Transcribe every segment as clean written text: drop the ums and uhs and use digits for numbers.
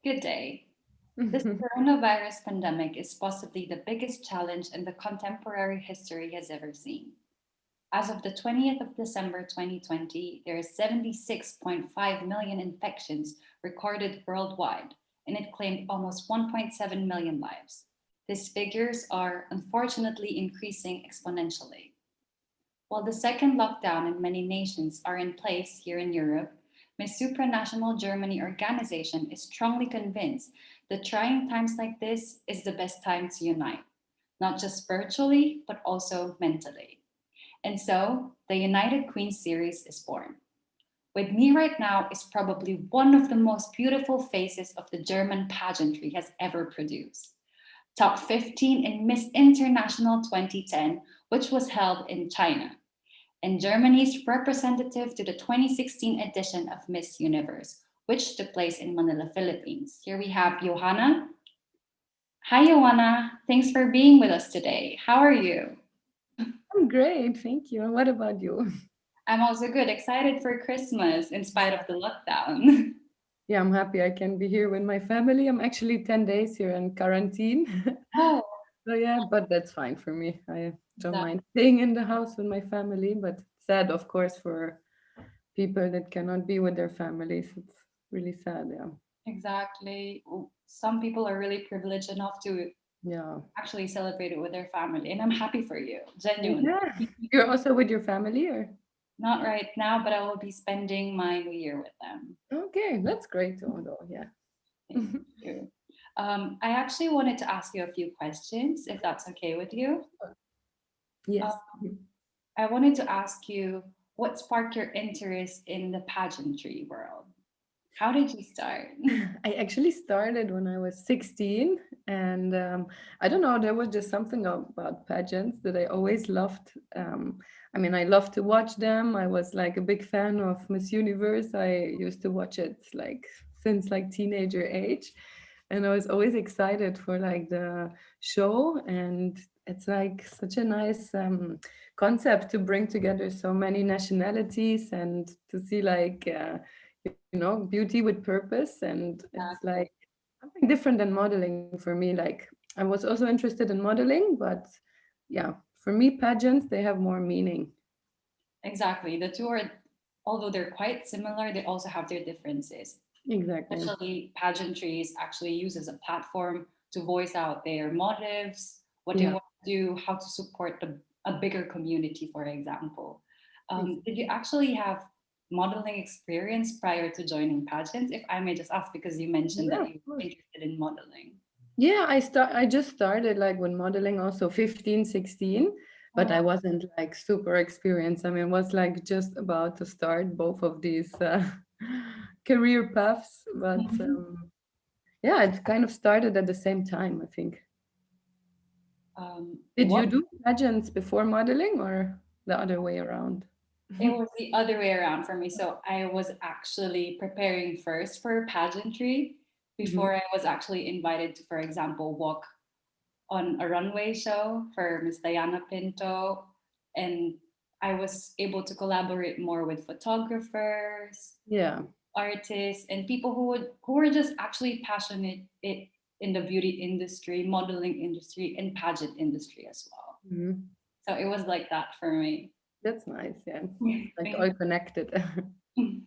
Good day. This coronavirus pandemic is possibly the biggest challenge in the contemporary history has ever seen. As of the 20th of December 2020, there are 76.5 million infections recorded worldwide, and it claimed almost 1.7 million lives. These figures are unfortunately increasing exponentially. While the second lockdown in many nations are in place here in Europe, my Supranational Germany organization is strongly convinced that trying times like this is the best time to unite, not just virtually, but also mentally. And so, the United Queens series is born. With me right now is probably one of the most beautiful faces of the German pageantry has ever produced. Top 15 in Miss International 2010, which was held in China, and Germany's representative to the 2016 edition of Miss Universe, which took place in Manila, Philippines. Here we have Johanna. Hi, Johanna. Thanks for being with us today. How are you? I'm great, thank you. And what about you? I'm also good, excited for Christmas in spite of the lockdown. Yeah, I'm happy I can be here with my family. I'm actually 10 days here in quarantine. Oh, So yeah, but that's fine for me. I don't that, mind staying in the house with my family, but sad, of course, for people that cannot be with their families. It's really sad, yeah. exactly. Some people are really privileged enough to Yeah. actually celebrate it with their family, and I'm happy for you, genuinely. Yeah. You're also with your family or? Not right now, but I will be spending my New Year with them. Okay, that's great though, yeah. Thank you. I actually wanted to ask you a few questions, if that's okay with you. Yes. Um, I wanted to ask you what sparked your interest in the pageantry world? How did you start? I actually started when I was 16, and I don't know, there was just something about pageants that I always loved. I mean, I loved to watch them. I was like a big fan of Miss Universe. I used to watch it like since like teenager age, and I was always excited for like the show. And it's like such a nice concept to bring together so many nationalities and to see like. Beauty with purpose, and it's like Exactly. something different than modeling for me. Like, I was also interested in modeling, but yeah, for me pageants, they have more meaning. Exactly. The two are, although they're quite similar, they also have their differences. Exactly. Especially pageantry is actually used as a platform to voice out their motives, what they Yeah. want to do, how to support a bigger community, for example. ex- Did you actually have modeling experience prior to joining pageants? If I may just ask, because you mentioned yeah, that of you were course. interested in modeling. Yeah, I just started like when modeling also 15, 16, Oh, but I wow. wasn't like super experienced. I mean, it was like just about to start both of these career paths, but Mhm. yeah, it kind of started at the same time, I think. Did you What do pageants before modeling or the other way around? It was the other way around for me. So I was actually preparing first for pageantry Mhm. before I was actually invited to, for example, walk on a runway show for Miss Diana Pinto. And I was able to collaborate more with photographers, Yeah. artists, and people who were just actually passionate in the beauty industry, modeling industry, and pageant industry as well. Mhm. So it was like that for me. That's nice. Yeah. It's like Thank all connected. you.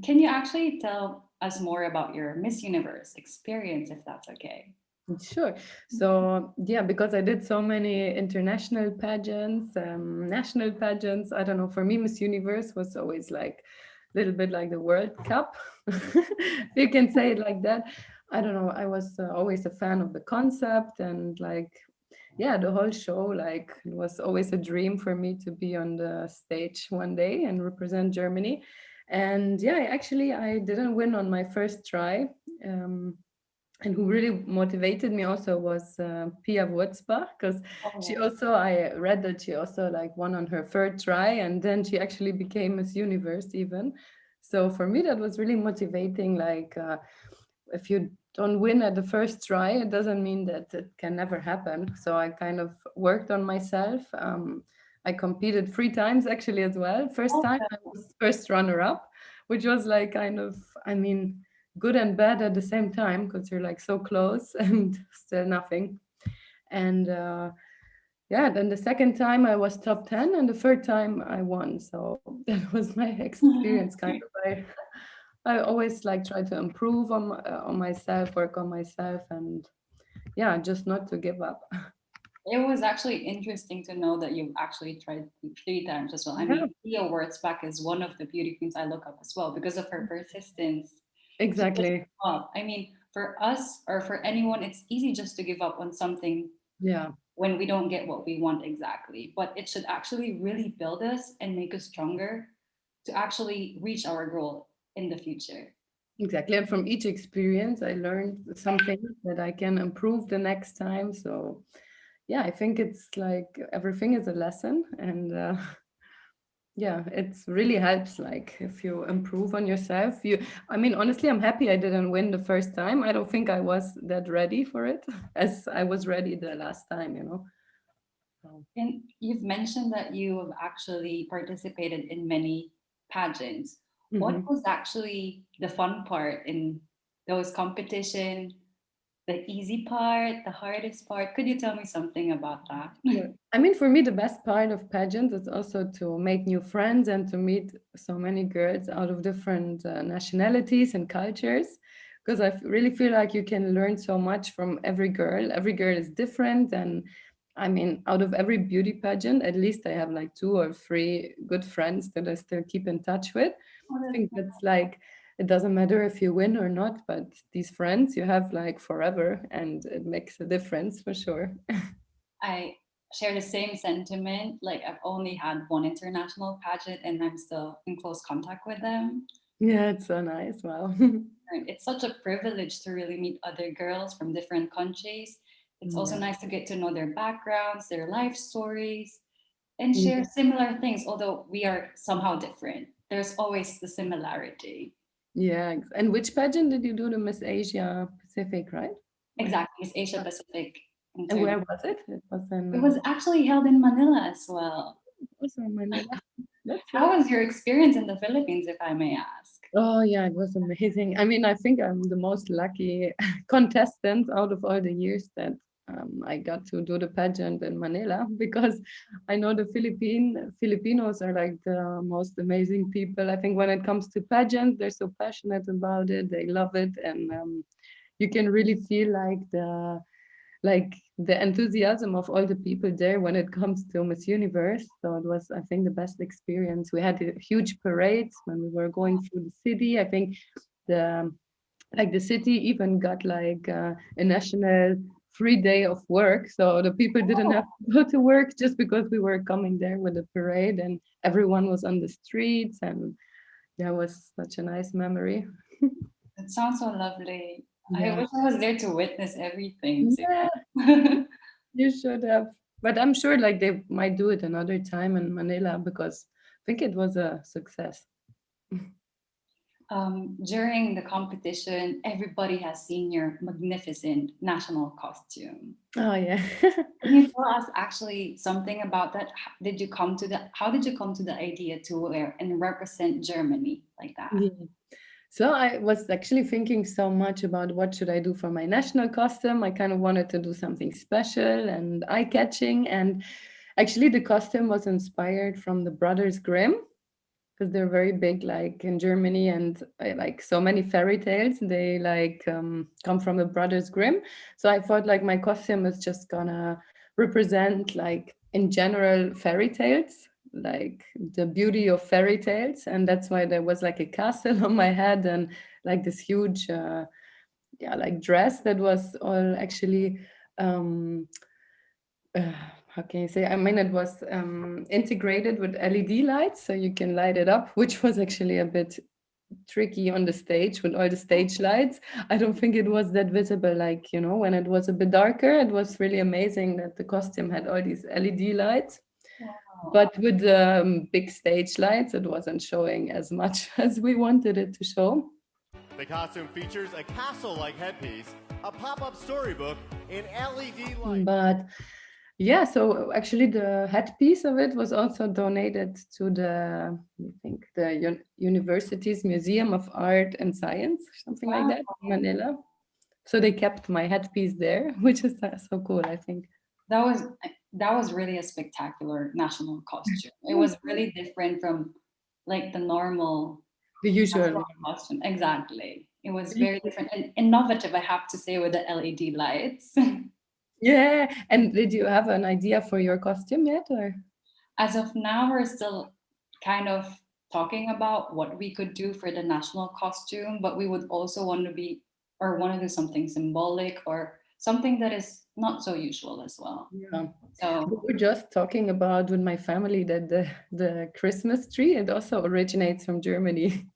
Can you actually tell us more about your Miss Universe experience, if that's okay? Sure. So, yeah, because I did so many international pageants, national pageants, I don't know, for me, Miss Universe was always like a little bit like the World Cup, if you can say it like that. I don't know. I was always a fan of the concept and like, yeah, the whole show. Like, it was always a dream for me to be on the stage one day and represent Germany. And yeah, actually, I didn't win on my first try. Um, and who really motivated me also was Pia Wurzbach, because she Oh, also, I read that she also like won on her third try, and then she actually became Miss Universe even. So for me that was really motivating. Like if you don't win at the first try, it doesn't mean that it can never happen. So I kind of worked on myself. I competed 3 times actually as well. First time okay. I was first runner up, which was like kind of, I mean, good and bad at the same time because you're like so close and still nothing. And yeah, then the second time I was top 10 and the third time I won. So that was my experience kind of. I always like try to improve on myself, work on myself, and yeah, just not to give up. It was actually interesting to know that you've actually tried three times as well. I Yeah, mean, Thea Wurzbach is one of the beauty queens I look up as well because of her persistence. She doesn't exactly. give up. I mean, for us or for anyone, it's easy just to give up on something Yeah, when we don't get what we want exactly. But it should actually really build us and make us stronger to actually reach our goal in the future. exactly. And from each experience, I learned something that I can improve the next time. So yeah, I think it's like everything is a lesson, and yeah, it's really helps. Like if you improve on yourself, I mean, honestly, I'm happy I didn't win the first time. I don't think I was that ready for it as I was ready the last time, you know. So, And you've mentioned that you have actually participated in many pageants. What mhm. was actually the fun part in those competition? The easy part, the hardest part? Could you tell me something about that? Yeah. I mean, for me, the best part of pageants is also to make new friends and to meet so many girls out of different nationalities and cultures. Because really feel like you can learn so much from every girl. Every girl is different. And I mean, out of every beauty pageant, at least I have like two or three good friends that I still keep in touch with. Oh, I think that's like, it doesn't matter if you win or not, but these friends you have like forever, and it makes a difference for sure. I share the same sentiment. Like I've only had one international pageant and I'm still in close contact with them. Yeah, it's so nice. Wow. And it's such a privilege to really meet other girls from different countries. It's also Yeah. nice to get to know their backgrounds, their life stories, and share Yeah. similar things, although we are somehow different. There's always the similarity. Yeah. And which pageant did you do? The Miss Asia Pacific, right? Where? Exactly, it's Asia uh, Pacific And intern. where was it? It was in It was actually held in Manila as well. also in Manila. That's so. How was your experience in the Philippines, if I may ask? Oh yeah, it was amazing. I mean, I think I'm the most lucky contestant out of all the years that I got to do the pageant in Manila because I know the Filipinos are like the most amazing people. I think when it comes to pageants, they're so passionate about it. They love it, and you can really feel like the enthusiasm of all the people there when it comes to Miss Universe. So it was, I think, the best experience. We had huge parades when we were going through the city. I think the the city even got like a national free day of work. So the people didn't have to go to work just because we were coming there with the parade, and everyone was on the streets, and yeah, it was such a nice memory. It sounds so lovely. I Yeah. wish I was there to witness everything Yeah, too. you should have. But I'm sure like they might do it another time in Manila because I think it was a success. During the competition, everybody has seen your magnificent national costume. Oh yeah. Can you tell us actually something about that? How did you come to the idea to wear and represent Germany like that? Yeah. So I was actually thinking so much about what should I do for my national costume. I kind of wanted to do something special and eye-catching. And actually the costume was inspired from the Brothers Grimm because they're very big like in Germany, and like so many fairy tales they like come from the Brothers Grimm. So I thought like my costume is just gonna represent like in general fairy tales, like the beauty of fairy tales, and that's why there was like a castle on my head and like this huge yeah like dress that was all actually um uh, how can you say? I mean, it was integrated with LED lights, so you can light it up, which was actually a bit tricky on the stage with all the stage lights. I don't think it was that visible, like, you know, when it was a bit darker. It was really amazing that the costume had all these LED lights. Wow. But with the big stage lights, it wasn't showing as much as we wanted it to show. The costume features a castle like headpiece, a pop up storybook, and LED lights. But Yeah, so actually the headpiece of it was also donated to I think, the university's Museum of Art and Science, something like Wow, that, in Manila. So they kept my headpiece there, which is so cool, I think. that was that was really a spectacular national costume. It was really different from like the normal The usual national one. costume. Exactly. It was very different and innovative, I have to say, with the LED lights. Yeah. And did you have an idea for your costume yet, or? As of now, we're still kind of talking about what we could do for the national costume, but we would also want to be or want to do something symbolic or something that is not so usual as well. Yeah. We So were just talking about with my family that the Christmas tree, it also originates from Germany.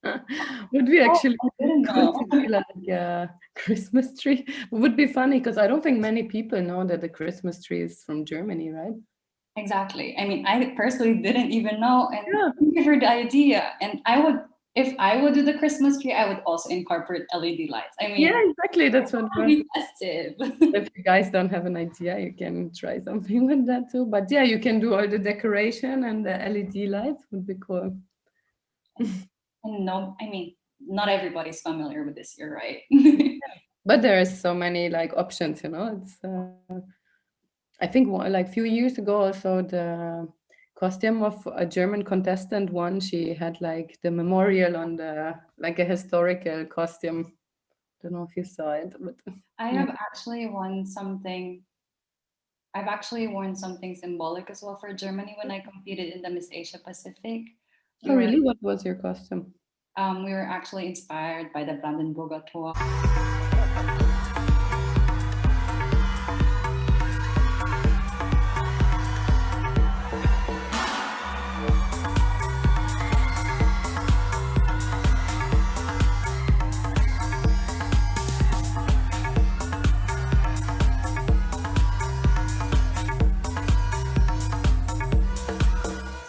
Would be oh, actually I didn't cool know. to be like a Christmas tree. It would be funny because I don't think many people know that the Christmas tree is from Germany, right? Exactly. I mean, I personally didn't even know, and Yeah. thank you for the idea. And I would, if I would do the Christmas tree, I would also incorporate LED lights. I Yeah, mean, exactly. That's what it would be festive. if you guys don't have an idea, you can try something with that too. But yeah, you can do all the decoration and the LED lights would be cool. And no, I mean, not everybody's familiar with this year, right? But there is so many like options, It's I think like few years ago also the costume of a German contestant won. She had like the memorial on the like a historical costume. Don't know if you saw it, but I yeah. have actually won something. I've actually worn something symbolic as well for Germany when I competed in the Miss Asia Pacific. Oh We were really? What was your costume? we were actually inspired by the Brandenburger Tor.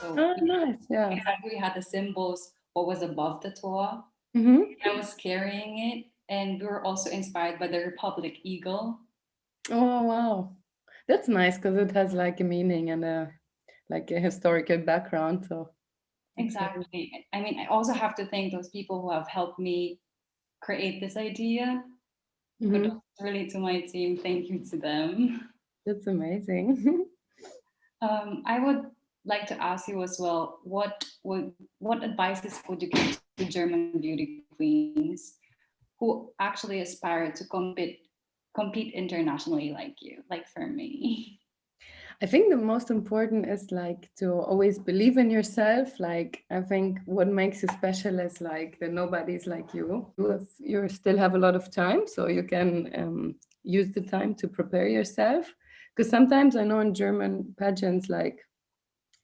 So Oh nice, yeah. exactly had the symbols, what was above the Tor. Mm-hmm. I was carrying it, and we were also inspired by the Republic Eagle. Oh wow. That's nice because it has like a meaning and a like a historical background. So it's very Exactly. I mean, I also have to thank those people who have helped me create this idea. Kudos Mhm. really to my team. Thank you to them. That's amazing. I would like to ask you as well, what advices would you give to German beauty queens who actually aspire to compete internationally like you, like for me? I think the most important is like to always believe in yourself. Like I think what makes you special is like that nobody's like you. You still have a lot of time, so you can use the time to prepare yourself. Because sometimes I know in German pageants, like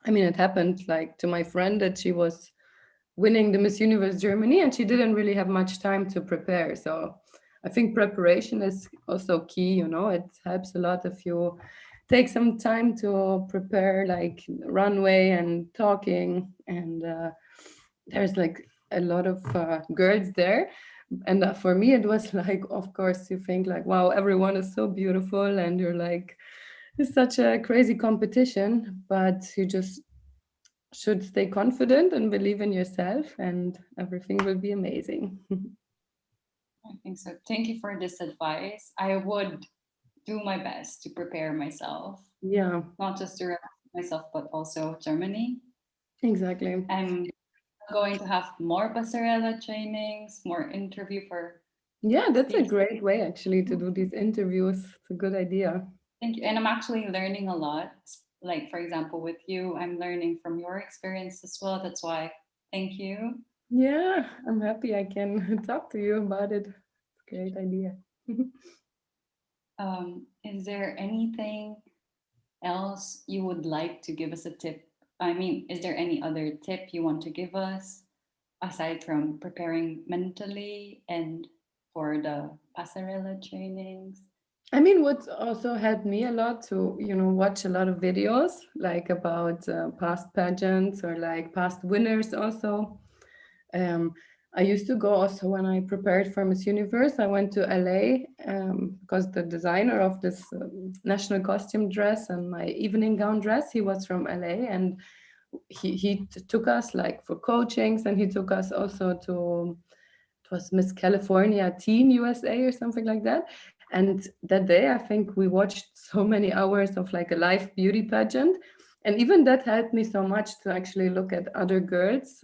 I mean, it happened like to my friend that she was winning the Miss Universe Germany and she didn't really have much time to prepare. So I think preparation is also key, it helps a lot if you take some time to prepare like runway and talking and there's like a lot of girls there and for me it was like of course you think like wow everyone is so beautiful and you're like it's such a crazy competition but you just should stay confident and believe in yourself and everything will be amazing. I think so. Thank you for this advice. I would do my best to prepare myself, Yeah, not just to represent myself, but also Germany. exactly. I'm going to have more Passarella trainings, more interview for Yeah, that's a these. great way actually to do these interviews. It's a good idea. Thank you. And I'm actually learning a lot. Like, for example, with you, I'm learning from your experience as well. That's why thank you. Yeah, I'm happy I can talk to you about it. It's a great idea. Is there anything else you would like to give us a tip? I mean, is there any other tip you want to give us aside from preparing mentally and for the Passarella trainings? I mean, what's also helped me a lot to, watch a lot of videos like about past pageants or like past winners also. Um, I used to go also when I prepared for Miss Universe. I went to LA because the designer of this national costume dress and my evening gown dress, he was from LA, and he took us like for coachings, and he took us also to, it was Miss California Teen USA or something like that. And that day, I think we watched so many hours of like a live beauty pageant. And even that helped me so much to actually look at other girls,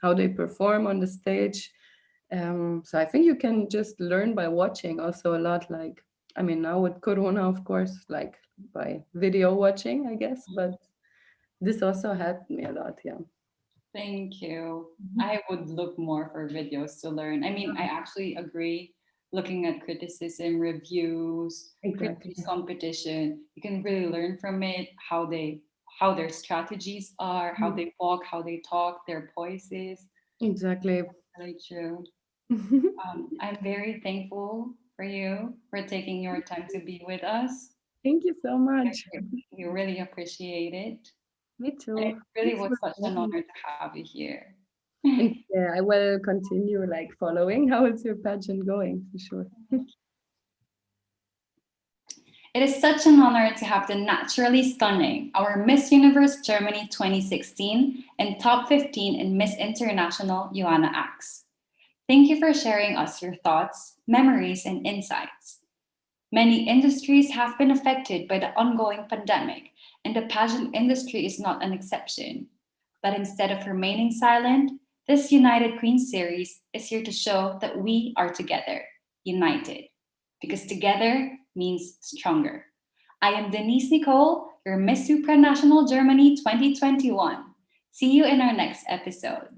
how they perform on the stage. So I think you can just learn by watching also a lot. Like, I mean, now with Corona, of course, like by video watching, I guess, but this also helped me a lot. Yeah. Thank you. Mhm. I would look more for videos to learn. I mean, I actually agree. Looking at criticism, reviews, Exactly. previous competition, you can really learn from it how their strategies are, how Mhm. they walk, how they talk, their voices. Exactly. Really true. I'm very thankful for you for taking your time to be with us. Thank you so much. We really appreciate it. Me And too. it really Thanks was for such an having me. honor to have you here. And yeah, I will continue like following. How is your pageant going for sure? It is such an honor to have the naturally stunning, our Miss Universe Germany 2016 and top 15 in Miss International, Johanna Acs. Thank you for sharing us your thoughts, memories, and insights. Many industries have been affected by the ongoing pandemic, and the pageant industry is not an exception. But instead of remaining silent, this United Queens series is here to show that we are together, united, because together means stronger. I am Denisse Nicolle, your Miss Supranational Germany 2021. See you in our next episode.